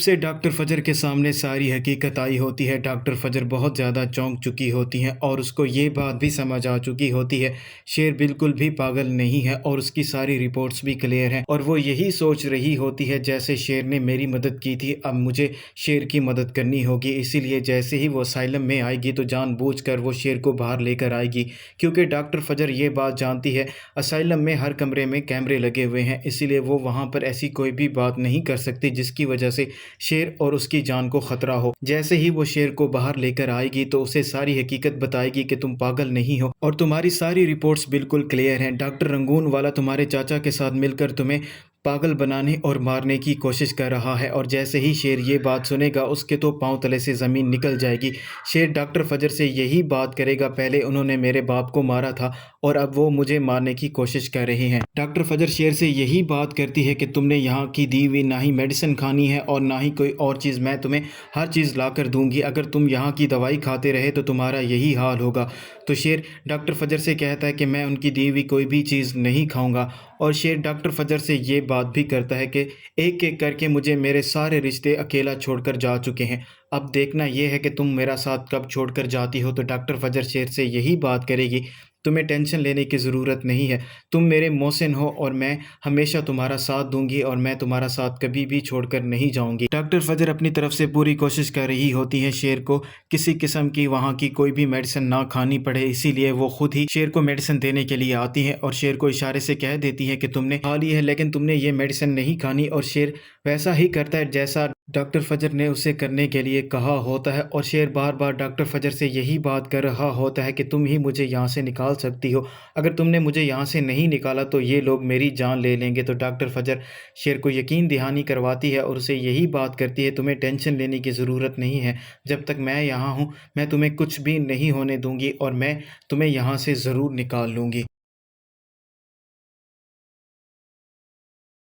से डॉक्टर फजर के सामने सारी हकीकत आई होती है। डॉक्टर फजर बहुत ज़्यादा चौंक चुकी होती हैं और उसको ये बात भी समझ आ चुकी होती है शेर बिल्कुल भी पागल नहीं है और उसकी सारी रिपोर्ट्स भी क्लियर हैं और वो यही सोच रही होती है जैसे शेर ने मेरी मदद की थी, अब मुझे शेर की मदद करनी होगी। इसीलिए जैसे ही वो असाइलम में आएगी तो जानबूझकर वो शेर को बाहर लेकर आएगी, क्योंकि डॉक्टर फजर ये बात जानती है असाइलम में हर कमरे में कैमरे लगे हुए हैं, इसीलिए वो वहाँ पर ऐसी कोई भी बात नहीं कर सकती जिसकी वजह से शेर और उसकी जान को खतरा हो। जैसे ही वो शेर को बाहर लेकर आएगी तो उसे सारी हकीकत बताएगी कि तुम पागल नहीं हो और तुम्हारी सारी रिपोर्ट्स बिल्कुल क्लियर हैं। डॉक्टर रंगून वाला तुम्हारे चाचा के साथ मिलकर तुम्हें पागल बनाने और मारने की कोशिश कर रहा है। और जैसे ही शेर ये बात सुनेगा उसके तो पांव तले से ज़मीन निकल जाएगी। शेर डॉक्टर फजर से यही बात करेगा, पहले उन्होंने मेरे बाप को मारा था और अब वो मुझे मारने की कोशिश कर रहे हैं। डॉक्टर फजर शेर से यही बात करती है कि तुमने यहाँ की दी हुई ना ही मेडिसिन खानी है और ना ही कोई और चीज़, मैं तुम्हें हर चीज़ ला कर दूंगी, अगर तुम यहाँ की दवाई खाते रहे तो तुम्हारा यही हाल होगा। तो शेर डॉक्टर फजर से कहता है कि मैं उनकी दी हुई कोई भी चीज़ नहीं खाऊंगा। और शेर डॉक्टर फजर से ये बात भी करता है कि एक एक करके मुझे मेरे सारे रिश्ते अकेला छोड़कर जा चुके हैं, अब देखना यह है कि तुम मेरा साथ कब छोड़कर जाती हो। तो डॉक्टर फजर शेर से यही बात करेगी, तुम्हें टेंशन लेने की ज़रूरत नहीं है, तुम मेरे मोहसिन हो और मैं हमेशा तुम्हारा साथ दूंगी और मैं तुम्हारा साथ कभी भी छोड़कर नहीं जाऊंगी। डॉक्टर फजर अपनी तरफ से पूरी कोशिश कर रही होती है शेर को किसी किस्म की वहाँ की कोई भी मेडिसिन ना खानी पड़े, इसीलिए वो खुद ही शेर को मेडिसिन देने के लिए आती हैं और शेर को इशारे से कह देती है कि तुमने खा ली है लेकिन तुमने ये मेडिसिन नहीं खानी। और शेर वैसा ही करता है जैसा डॉक्टर फजर ने उसे करने के लिए कहा होता है और शेर बार बार डॉक्टर फजर से यही बात कर रहा होता है कि तुम ही मुझे यहाँ से निकाल सकती हो, अगर तुमने मुझे यहाँ से नहीं निकाला तो ये लोग मेरी जान ले लेंगे। तो डॉक्टर फजर शेर को यकीन दहानी करवाती है और उसे यही बात करती है, तुम्हें टेंशन लेने की ज़रूरत नहीं है, जब तक मैं यहाँ हूँ मैं तुम्हें कुछ भी नहीं होने दूंगी और मैं तुम्हें यहाँ से ज़रूर निकाल लूँगी।